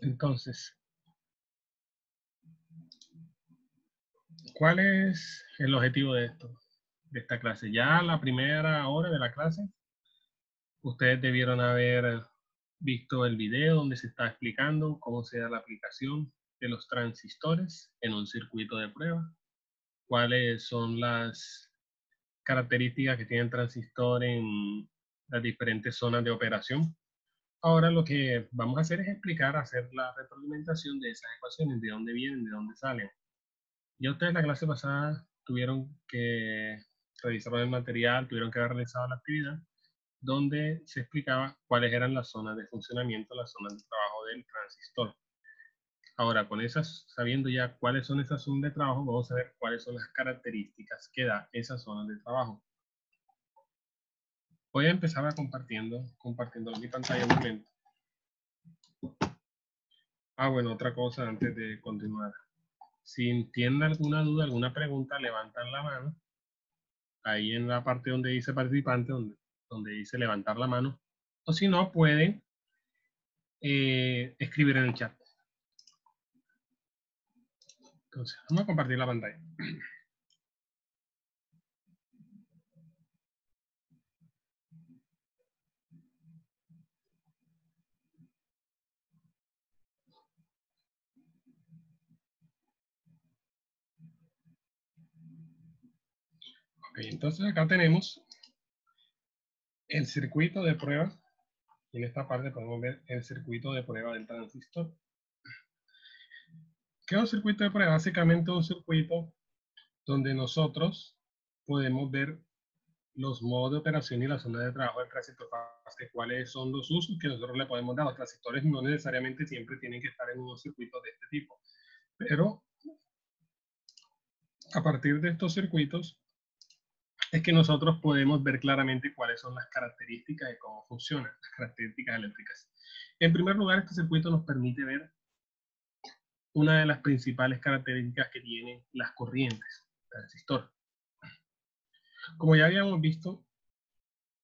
Entonces, ¿cuál es el objetivo de esto, de esta clase? Ya la primera hora de la clase, ustedes debieron haber visto el video donde se está explicando cómo se da la aplicación de los transistores en un circuito de prueba, cuáles son las características que tiene el transistor en las diferentes zonas de operación. Ahora lo que vamos a hacer es explicar, hacer la retroalimentación de esas ecuaciones, de dónde vienen, de dónde salen. Ya ustedes la clase pasada tuvieron que revisar el material, tuvieron que haber realizado la actividad donde se explicaba cuáles eran las zonas de funcionamiento, las zonas de trabajo del transistor. Ahora, con esas, sabiendo ya cuáles son esas zonas de trabajo, vamos a ver cuáles son las características que da esas zonas de trabajo. Voy a empezar compartiendo mi pantalla un momento. Bueno, otra cosa antes de continuar. Si tienen alguna duda, alguna pregunta, levantan la mano. Ahí en la parte donde dice participante, donde dice levantar la mano. O si no, pueden escribir en el chat. Entonces, vamos a compartir la pantalla. Ok, entonces acá tenemos el circuito de prueba. Y en esta parte podemos ver el circuito de prueba del transistor. ¿Qué es un circuito de prueba? Básicamente un circuito donde nosotros podemos ver los modos de operación y la zona de trabajo del transistor, cuáles son los usos que nosotros le podemos dar. Los transistores no necesariamente siempre tienen que estar en unos circuitos de este tipo, pero a partir de estos circuitos es que nosotros podemos ver claramente cuáles son las características de cómo funcionan, las características eléctricas. En primer lugar, este circuito nos permite ver una de las principales características que tienen las corrientes del transistor. Como ya habíamos visto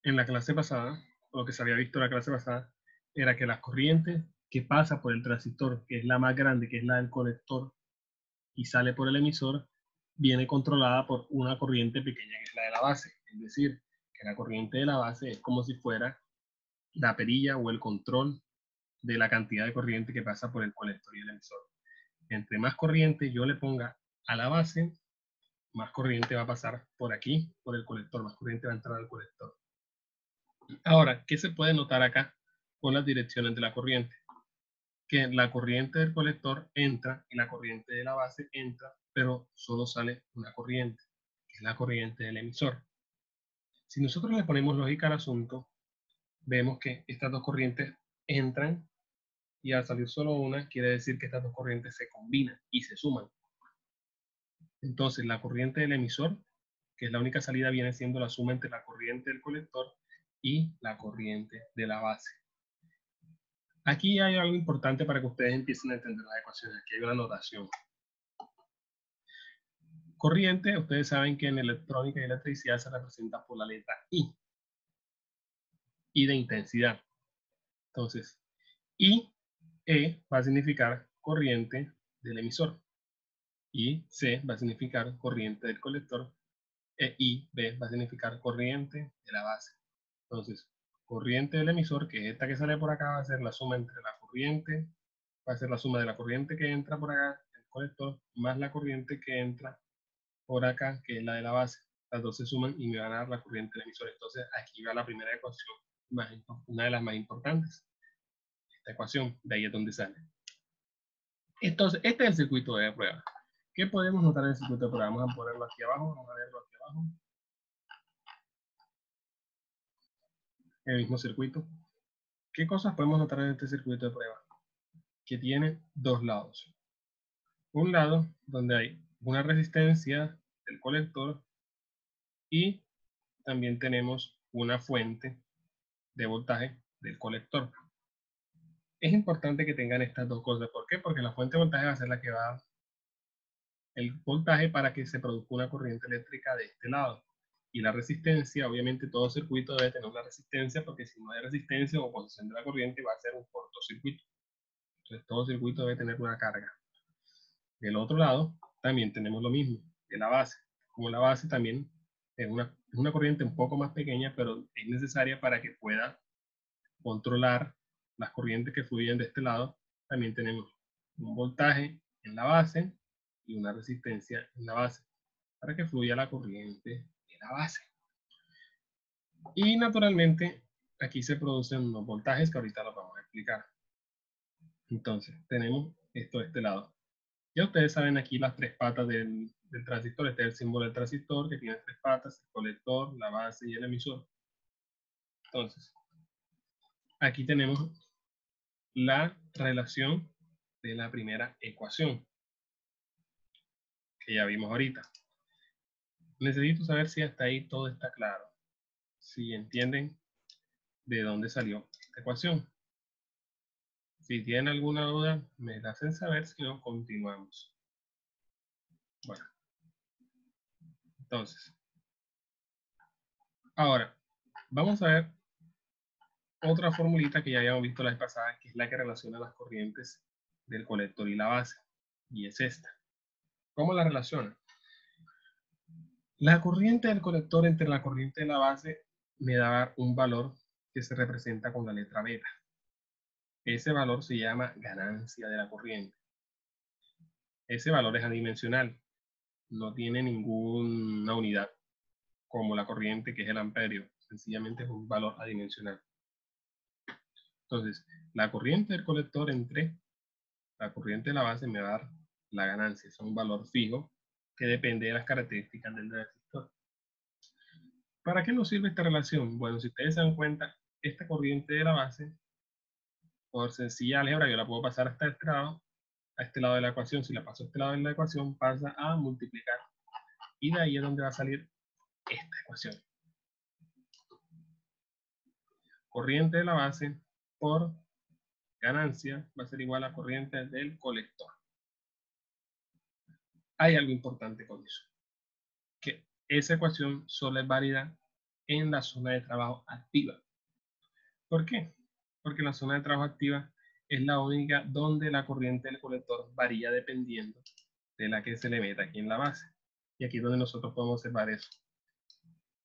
en la clase pasada, o lo que se había visto en la clase pasada, era que las corrientes que pasa por el transistor, que es la más grande, que es la del colector, y sale por el emisor, viene controlada por una corriente pequeña, que es la de la base. Es decir, que la corriente de la base es como si fuera la perilla o el control de la cantidad de corriente que pasa por el colector y el emisor. Entre más corriente yo le ponga a la base, más corriente va a pasar por aquí, por el colector, más corriente va a entrar al colector. Ahora, ¿qué se puede notar acá con las direcciones de la corriente? Que la corriente del colector entra y la corriente de la base entra, pero solo sale una corriente, que es la corriente del emisor. Si nosotros le ponemos lógica al asunto, vemos que estas dos corrientes entran y al salir solo una, quiere decir que estas dos corrientes se combinan y se suman. Entonces, la corriente del emisor, que es la única salida, viene siendo la suma entre la corriente del colector y la corriente de la base. Aquí hay algo importante para que ustedes empiecen a entender las ecuaciones. Aquí hay una notación. Corriente, ustedes saben que en electrónica y electricidad se representa por la letra I. I de intensidad. Entonces, IE va a significar corriente del emisor. IC va a significar corriente del colector. E IB va a significar corriente de la base. Entonces, corriente del emisor, que es esta que sale por acá, va a ser la suma entre la corriente, va a ser la suma de la corriente que entra por acá, el colector, más la corriente que entra por acá, que es la de la base. Las dos se suman y me van a dar la corriente del emisor. Entonces, aquí va la primera ecuación, una de las más importantes. Esta ecuación, de ahí es donde sale. Entonces, este es el circuito de prueba. ¿Qué podemos notar en el circuito de prueba? Vamos a ponerlo aquí abajo, vamos a verlo aquí abajo. El mismo circuito. ¿Qué cosas podemos notar en este circuito de prueba? Que tiene dos lados. Un lado donde hay una resistencia del colector y también tenemos una fuente de voltaje del colector. Es importante que tengan estas dos cosas. ¿Por qué? Porque la fuente de voltaje va a ser la que va a dar el voltaje para que se produzca una corriente eléctrica de este lado. Y la resistencia, obviamente todo circuito debe tener una resistencia, porque si no hay resistencia o oposición de la corriente va a ser un cortocircuito. Entonces todo circuito debe tener una carga. Del otro lado también tenemos lo mismo, de la base. Como la base también es una corriente un poco más pequeña, pero es necesaria para que pueda controlar las corrientes que fluyen de este lado. También tenemos un voltaje en la base y una resistencia en la base para que fluya la corriente de la base. Y naturalmente aquí se producen unos voltajes que ahorita los vamos a explicar. Entonces tenemos esto de este lado. Ya ustedes saben aquí las tres patas del transistor. Este es el símbolo del transistor que tiene tres patas: el colector, la base y el emisor. Entonces aquí tenemos la relación de la primera ecuación que ya vimos ahorita. Necesito saber si hasta ahí todo está claro, si entienden de dónde salió esta ecuación. Si tienen alguna duda, me la hacen saber, si no, continuamos. Bueno, entonces, ahora, vamos a ver otra formulita que ya habíamos visto la vez pasada, que es la que relaciona las corrientes del colector y la base, y es esta. ¿Cómo la relaciona? La corriente del colector entre la corriente de la base me da un valor que se representa con la letra beta. Ese valor se llama ganancia de la corriente. Ese valor es adimensional, no tiene ninguna unidad como la corriente, que es el amperio. Sencillamente es un valor adimensional. Entonces, la corriente del colector entre la corriente de la base me va a dar la ganancia. Es un valor fijo que depende de las características del resistor. ¿Para qué nos sirve esta relación? Bueno, si ustedes se dan cuenta, esta corriente de la base, por sencilla álgebra, yo la puedo pasar hasta este lado, a este lado de la ecuación. Si la paso a este lado de la ecuación, pasa a multiplicar. Y de ahí es donde va a salir esta ecuación. Corriente de la base por ganancia va a ser igual a corriente del colector. Hay algo importante con eso, que esa ecuación solo es válida en la zona de trabajo activa. ¿Por qué? Porque la zona de trabajo activa es la única donde la corriente del colector varía dependiendo de la que se le meta aquí en la base. Y aquí es donde nosotros podemos observar eso.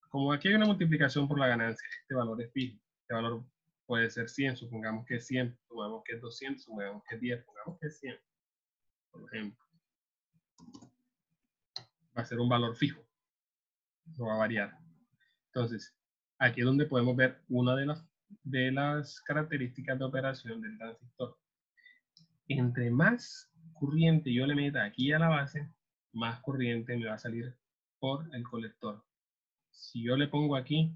Como aquí hay una multiplicación por la ganancia, este valor es fijo. Este valor puede ser 100, supongamos que es 100, supongamos que es 200, supongamos que es 10, supongamos que es 100, por ejemplo. Va a ser un valor fijo, no va a variar. Entonces, aquí es donde podemos ver una de las características de operación del transistor. Entre más corriente yo le meta aquí a la base, más corriente me va a salir por el colector. Si yo le pongo aquí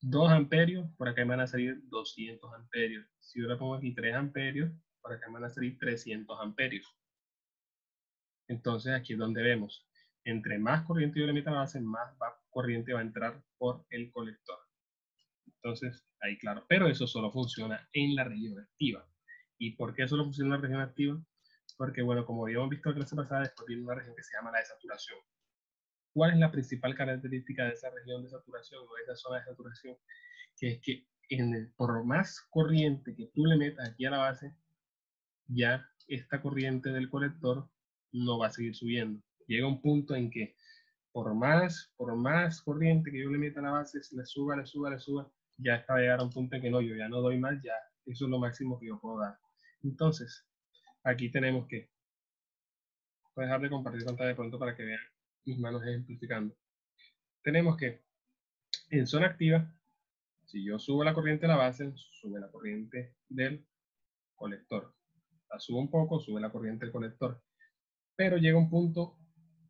2 amperios, por acá me van a salir 200 amperios. Si yo le pongo aquí 3 amperios, por acá me van a salir 300 amperios. Entonces aquí es donde vemos, entre más corriente yo le meta a la base, más corriente va a entrar por el colector. Entonces, ahí claro, pero eso solo funciona en la región activa. ¿Y por qué solo funciona en la región activa? Porque, bueno, como habíamos visto en la clase pasada, después viene una región que se llama la de saturación. ¿Cuál es la principal característica de esa región de saturación o de esa zona de saturación? Que es que por más corriente que tú le metas aquí a la base, ya esta corriente del colector no va a seguir subiendo. Llega un punto en que por más corriente que yo le meta a la base, le suba, ya está va a llegar a un punto en que no, yo ya no doy más, ya eso es lo máximo que yo puedo dar. Entonces, aquí tenemos que, voy a dejar de compartir pantalla de pronto para que vean mis manos ejemplificando. Tenemos que, en zona activa, si yo subo la corriente de la base, sube la corriente del colector. La subo un poco, sube la corriente del colector. Pero llega un punto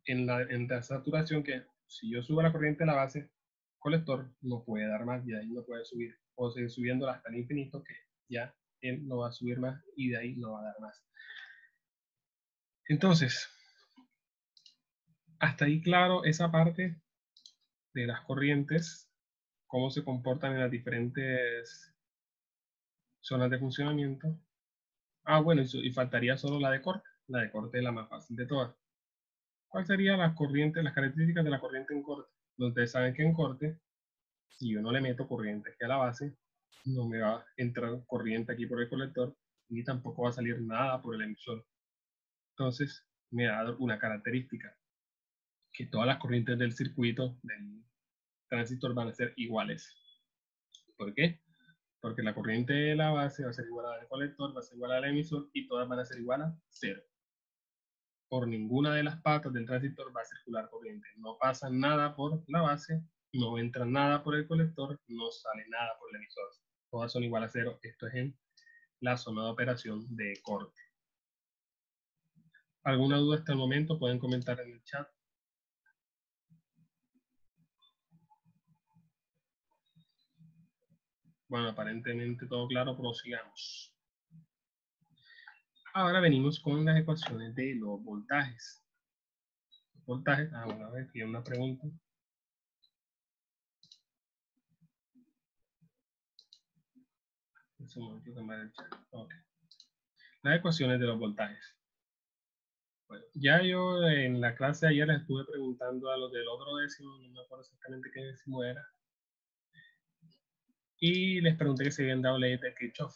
en la saturación que si yo subo la corriente de la base, colector no puede dar más, y de ahí no puede subir. O seguir subiendo hasta el infinito, que ya él no va a subir más y de ahí no va a dar más. Entonces, hasta ahí claro esa parte de las corrientes, cómo se comportan en las diferentes zonas de funcionamiento. Bueno, y faltaría solo la de corte. La de corte es la más fácil de todas. ¿Cuál sería las características de la corriente en corte? Ustedes saben que en corte, si yo no le meto corriente aquí a la base, no me va a entrar corriente aquí por el colector, ni tampoco va a salir nada por el emisor. Entonces, me da una característica, que todas las corrientes del circuito del transistor van a ser iguales. ¿Por qué? Porque la corriente de la base va a ser igual a la del colector, va a ser igual al emisor y todas van a ser igual a 0. Por ninguna de las patas del transistor va a circular corriente. No pasa nada por la base, no entra nada por el colector, no sale nada por el emisor. Todas son igual a 0. Esto es en la zona de operación de corte. ¿Alguna duda hasta el momento? Pueden comentar en el chat. Bueno, aparentemente todo claro, prosigamos. Ahora venimos con las ecuaciones de los voltajes. Voltajes, bueno, a ver, aquí hay una pregunta. Okay. Las ecuaciones de los voltajes. Bueno, ya yo en la clase de ayer les estuve preguntando a los del otro décimo, no me acuerdo exactamente qué décimo era, y les pregunté que se habían dado leyes de Kirchhoff.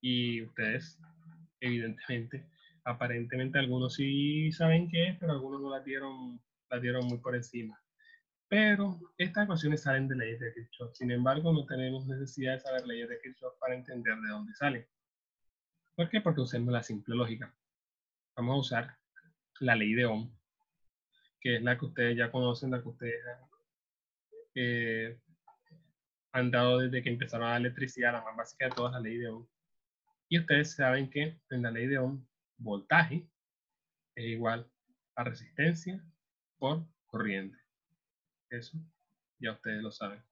Y ustedes, evidentemente, aparentemente algunos sí saben qué es, pero algunos no las dieron muy por encima. Pero estas ecuaciones salen de leyes de Kirchhoff. Sin embargo, no tenemos necesidad de saber leyes de Kirchhoff para entender de dónde salen. ¿Por qué? Porque usemos la simple lógica. Vamos a usar la ley de Ohm, que es la que ustedes ya conocen, la que ustedes han dado desde que empezaron la electricidad, la más básica de todas, la ley de Ohm. Y ustedes saben que en la ley de Ohm, voltaje es igual a resistencia por corriente. Eso ya ustedes lo saben.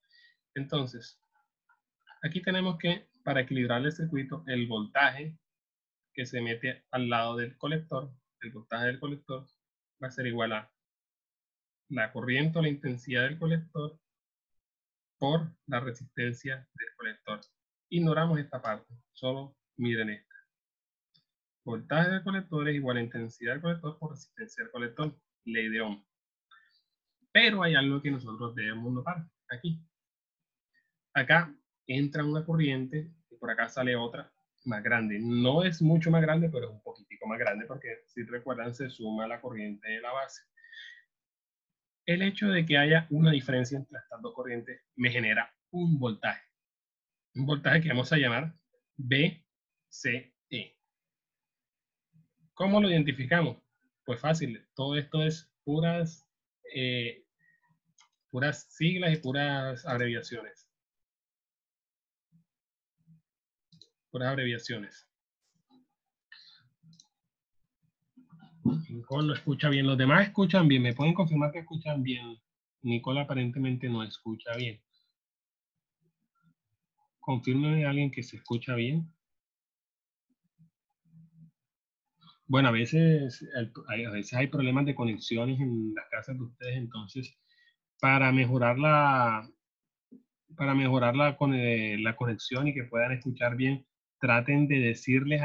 Entonces, aquí tenemos que, para equilibrar el circuito, el voltaje que se mete al lado del colector, el voltaje del colector, va a ser igual a la corriente o la intensidad del colector por la resistencia del colector. Ignoramos esta parte, solo miren esta. Voltaje del colector es igual a intensidad del colector por resistencia del colector, ley de Ohm. Pero hay algo que nosotros debemos notar aquí. Acá entra una corriente y por acá sale otra más grande. No es mucho más grande, pero es un poquitico más grande porque, si recuerdan, se suma la corriente de la base. El hecho de que haya una diferencia entre estas dos corrientes me genera un voltaje. Un voltaje que vamos a llamar VCE. ¿Cómo lo identificamos? Pues fácil, todo esto es puras siglas y puras abreviaciones. Puras abreviaciones. Nicole no escucha bien. Los demás escuchan bien. ¿Me pueden confirmar que escuchan bien? Nicole aparentemente no escucha bien. Confírmeme a alguien que se escucha bien. Bueno, a veces hay problemas de conexiones en las casas de ustedes, entonces para mejorar la conexión y que puedan escuchar bien, traten de decirles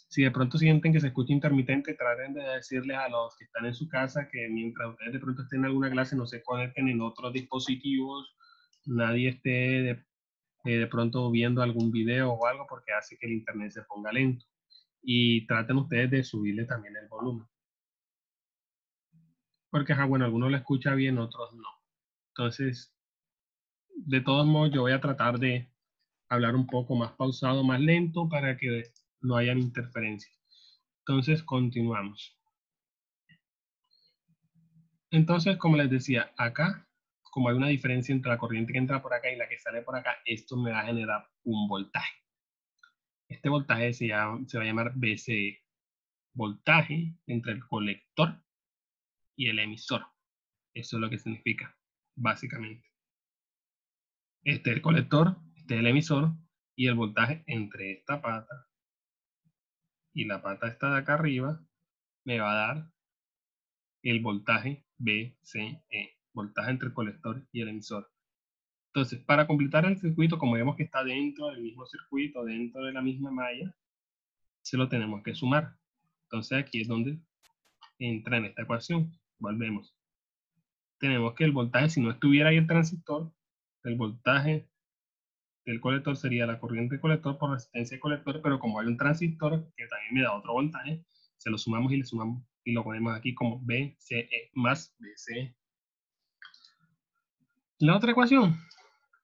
si de pronto sienten que se escucha intermitente, traten de decirles a los que están en su casa que mientras ustedes de pronto estén en alguna clase no se conecten en otros dispositivos, nadie esté de pronto viendo algún video o algo porque hace que el internet se ponga lento. Y traten ustedes de subirle también el volumen. Porque, bueno, algunos lo escuchan bien, otros no. Entonces, de todos modos, yo voy a tratar de hablar un poco más pausado, más lento, para que no hayan interferencias. Entonces, continuamos. Entonces, como les decía, acá, como hay una diferencia entre la corriente que entra por acá y la que sale por acá, esto me va a generar un voltaje. Este voltaje se va a llamar VCE, voltaje entre el colector y el emisor. Eso es lo que significa, básicamente. Este es el colector, este es el emisor, y el voltaje entre esta pata y la pata esta de acá arriba me va a dar el voltaje VCE, voltaje entre el colector y el emisor. Entonces, para completar el circuito, como vemos que está dentro del mismo circuito, dentro de la misma malla, se lo tenemos que sumar. Entonces, aquí es donde entra en esta ecuación. Volvemos. Tenemos que el voltaje, si no estuviera ahí el transistor, el voltaje del colector sería la corriente del colector por resistencia del colector, pero como hay un transistor que también me da otro voltaje, se lo sumamos y le sumamos y lo ponemos aquí como BCE más BCE. La otra ecuación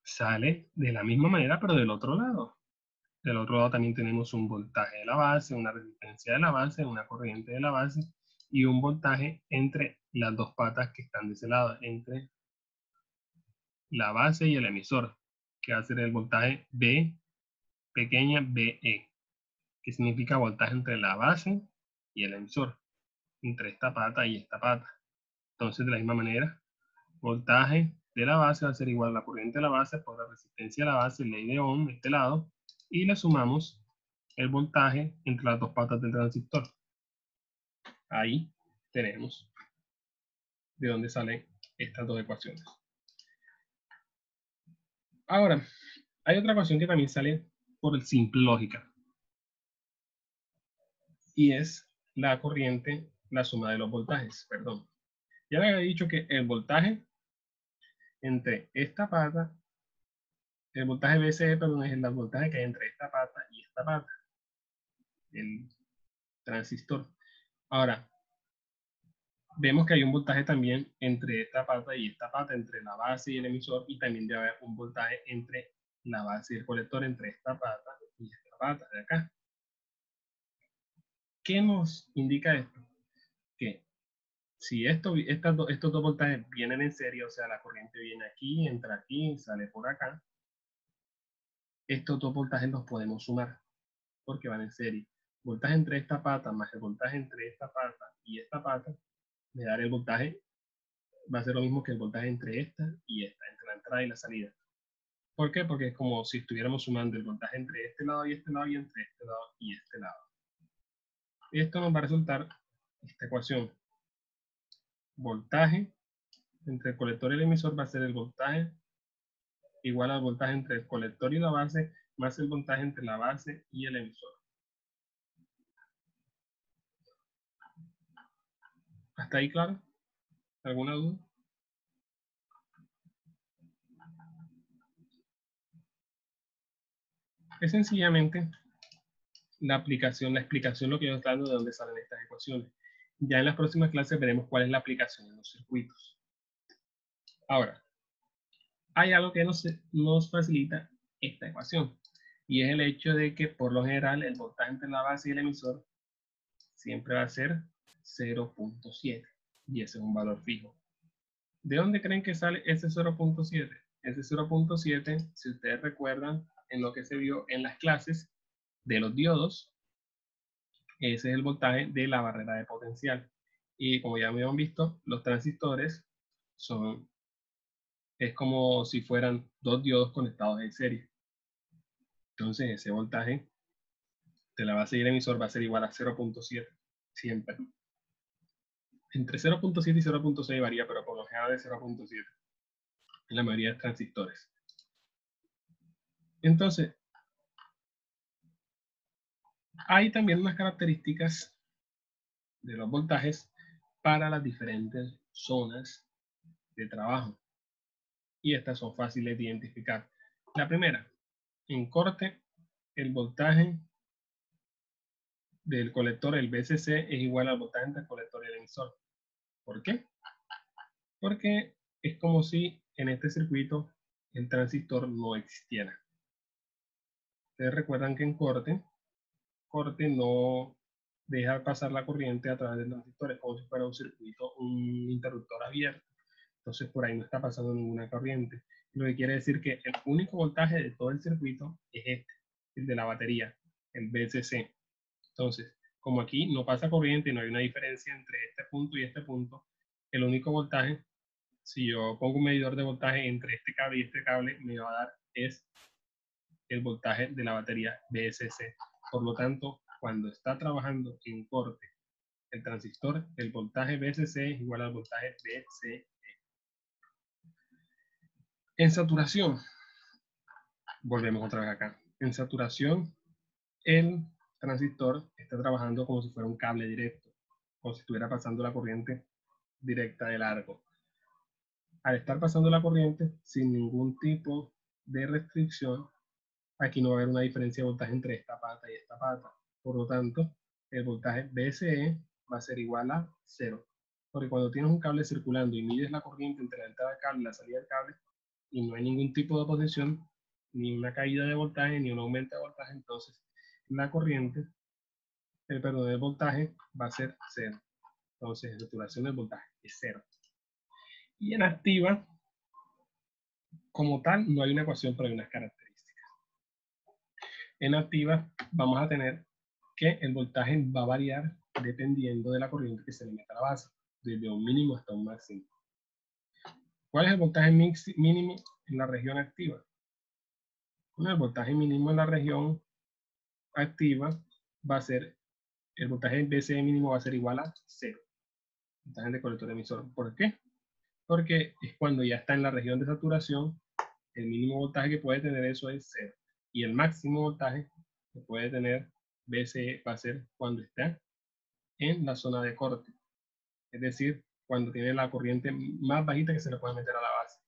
sale de la misma manera, pero del otro lado. Del otro lado también tenemos un voltaje de la base, una resistencia de la base, una corriente de la base y un voltaje entre las dos patas que están de ese lado, entre la base y el emisor, que va a ser el voltaje B pequeña BE, que significa voltaje entre la base y el emisor, entre esta pata y esta pata. Entonces, de la misma manera, voltaje de la base va a ser igual a la corriente de la base por la resistencia de la base, ley de Ohm, de este lado, y le sumamos el voltaje entre las dos patas del transistor. Ahí tenemos de dónde salen estas dos ecuaciones. Ahora, hay otra ecuación que también sale por simple lógica, y es la corriente, la suma de los voltajes, perdón. Ya le había dicho que el voltaje entre esta pata, el voltaje BCE, perdón, es el voltaje que hay entre esta pata y esta pata, el transistor. Ahora, vemos que hay un voltaje también entre esta pata y esta pata, entre la base y el emisor, y también debe haber un voltaje entre la base y el colector, entre esta pata y esta pata de acá. ¿Qué nos indica esto? Que si estos dos voltajes vienen en serie, o sea, la corriente viene aquí, entra aquí, sale por acá, estos dos voltajes los podemos sumar porque van en serie. Voltaje entre esta pata más el voltaje entre esta pata y esta pata me dará el voltaje, va a ser lo mismo que el voltaje entre esta y esta, entre la entrada y la salida. ¿Por qué? Porque es como si estuviéramos sumando el voltaje entre este lado y este lado y entre este lado y este lado. Esto nos va a resultar esta ecuación. Voltaje entre el colector y el emisor va a ser el voltaje igual al voltaje entre el colector y la base más el voltaje entre la base y el emisor. ¿Hasta ahí claro? ¿Alguna duda? Es sencillamente la explicación lo que yo estoy dando de dónde salen estas ecuaciones. Ya en las próximas clases veremos cuál es la aplicación en los circuitos. Ahora, hay algo que nos facilita esta ecuación, y es el hecho de que por lo general el voltaje entre la base y el emisor siempre va a ser 0.7, y ese es un valor fijo. ¿De dónde creen que sale ese 0.7? Ese 0.7, si ustedes recuerdan en lo que se vio en las clases de los diodos, ese es el voltaje de la barrera de potencial. Y como ya me habían visto, los transistores es como si fueran dos diodos conectados en serie. Entonces ese voltaje de la base y el emisor va a ser igual a 0.7 siempre. Entre 0.7 y 0.6 varía, pero por lo general de 0.7 en la mayoría de transistores. Entonces, hay también unas características de los voltajes para las diferentes zonas de trabajo. Y estas son fáciles de identificar. La primera, en corte, el voltaje del colector, el VCC, es igual al voltaje entre el colector y el emisor. ¿Por qué? Porque es como si en este circuito el transistor no existiera. Ustedes recuerdan que en corte no deja pasar la corriente a través del transistor, es como si fuera un circuito, un interruptor abierto. Entonces por ahí no está pasando ninguna corriente. Lo que quiere decir que el único voltaje de todo el circuito es este, el de la batería, el VCC. Entonces, como aquí no pasa corriente y no hay una diferencia entre este punto y este punto, el único voltaje, si yo pongo un medidor de voltaje entre este cable y este cable, me va a dar es el voltaje de la batería VCC. Por lo tanto, cuando está trabajando en corte el transistor, el voltaje VCC es igual al voltaje VCE. En saturación, volvemos otra vez acá. En saturación, el transistor está trabajando como si fuera un cable directo, como si estuviera pasando la corriente directa de largo. Al estar pasando la corriente sin ningún tipo de restricción, aquí no va a haber una diferencia de voltaje entre esta pata y esta pata. Por lo tanto, el voltaje BCE va a ser igual a 0. Porque cuando tienes un cable circulando y mides la corriente entre la entrada del cable y la salida del cable, y no hay ningún tipo de oposición, ni una caída de voltaje, ni un aumento de voltaje, entonces la corriente, el voltaje va a ser 0. Entonces, la saturación del voltaje es 0. Y en activa, como tal, no hay una ecuación, pero hay unas características. En activa vamos a tener que el voltaje va a variar dependiendo de la corriente que se le meta a la base, desde un mínimo hasta un máximo. ¿Cuál es el voltaje mínimo en la región activa? Bueno, el voltaje mínimo en la región activa va a ser, el voltaje BCE mínimo va a ser igual a 0. Voltaje de colector emisor. ¿Por qué? Porque es cuando ya está en la región de saturación, el mínimo voltaje que puede tener eso es 0. Y el máximo voltaje que puede tener BCE va a ser cuando está en la zona de corte. Es decir, cuando tiene la corriente más bajita que se le puede meter a la base.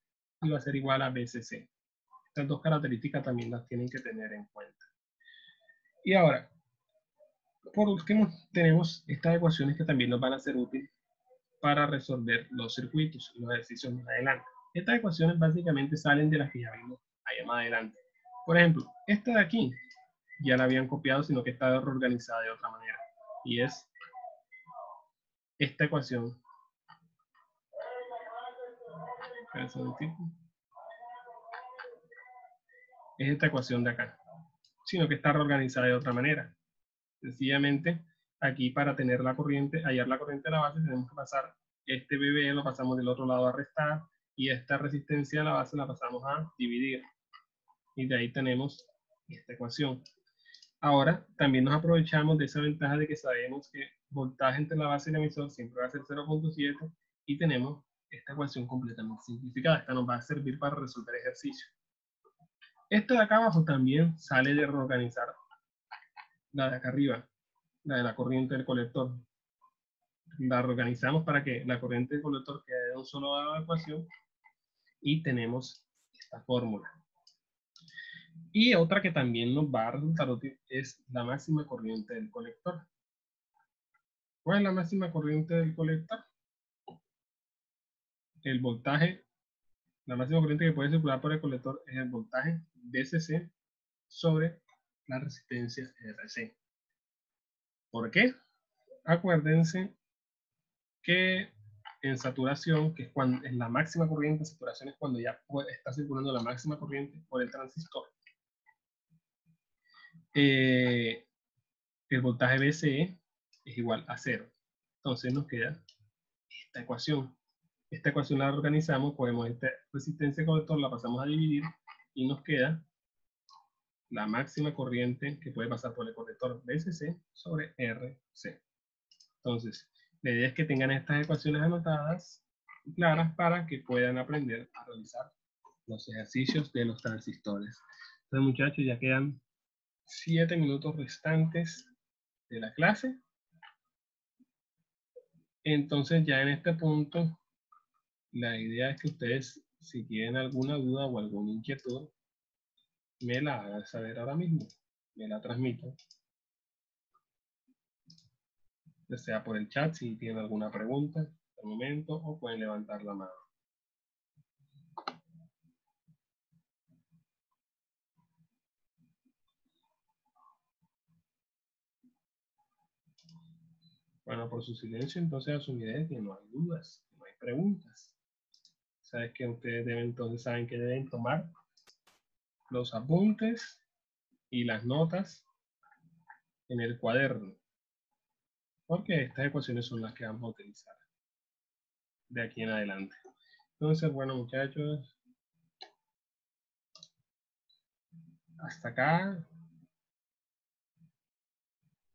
Y va a ser igual a BCC. Estas dos características también las tienen que tener en cuenta. Y ahora, por último, tenemos estas ecuaciones que también nos van a ser útiles para resolver los circuitos y los ejercicios más adelante. Estas ecuaciones básicamente salen de las que ya vimos allá más adelante. Por ejemplo, esta de aquí ya la habían copiado, sino que está reorganizada de otra manera. Y es esta ecuación. Es esta ecuación de acá, sino que está reorganizada de otra manera. Sencillamente, aquí para tener la corriente, hallar la corriente de la base, tenemos que pasar este BB, lo pasamos del otro lado a restar, y esta resistencia de la base la pasamos a dividir. Y de ahí tenemos esta ecuación. Ahora, también nos aprovechamos de esa ventaja de que sabemos que voltaje entre la base y el emisor siempre va a ser 0.7, y tenemos esta ecuación completamente simplificada. Esta nos va a servir para resolver ejercicios. Esta de acá abajo también sale de reorganizar la de acá arriba, la de la corriente del colector. La reorganizamos para que la corriente del colector quede de un solo lado de la ecuación y tenemos esta fórmula. Y otra que también nos va a resultar útil es la máxima corriente del colector. ¿Cuál es la máxima corriente del colector? El voltaje, la máxima corriente que puede circular por el colector es el voltaje DCC sobre la resistencia RC. ¿Por qué? Acuérdense que en saturación, que es cuando es la máxima corriente, saturación es cuando ya está circulando la máxima corriente por el transistor. El voltaje BCE es igual a 0. Entonces nos queda esta ecuación. Esta ecuación la organizamos, podemos esta resistencia colector la pasamos a dividir y nos queda la máxima corriente que puede pasar por el colector BCC sobre RC. Entonces, la idea es que tengan estas ecuaciones anotadas y claras para que puedan aprender a realizar los ejercicios de los transistores. Entonces, muchachos, ya quedan 7 minutos restantes de la clase. Entonces, ya en este punto, la idea es que ustedes, si tienen alguna duda o alguna inquietud, me la hagan saber ahora mismo, me la transmitan, ya sea por el chat si tienen alguna pregunta al momento, o pueden levantar la mano. Bueno, por su silencio, entonces asumiré que no hay dudas, que no hay preguntas. Sabes que ustedes deben, entonces saben que deben tomar los apuntes y las notas en el cuaderno, porque estas ecuaciones son las que vamos a utilizar de aquí en adelante. Entonces, bueno, muchachos, hasta acá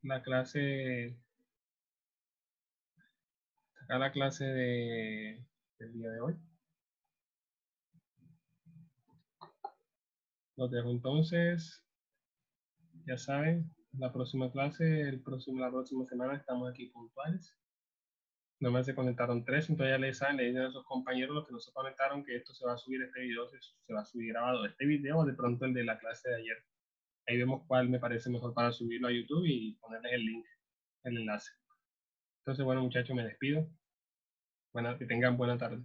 la clase, del día de hoy. Los dejo entonces, ya saben, la próxima clase, la próxima semana estamos aquí puntuales. Nomás se conectaron 3, entonces ya les saben, le dicen a sus compañeros los que no se conectaron que esto se va a subir, este video se va a subir grabado, este video o de pronto el de la clase de ayer. Ahí vemos cuál me parece mejor para subirlo a YouTube y ponerles el link, el enlace. Entonces, bueno, muchachos, me despido. Que tengan buena tarde.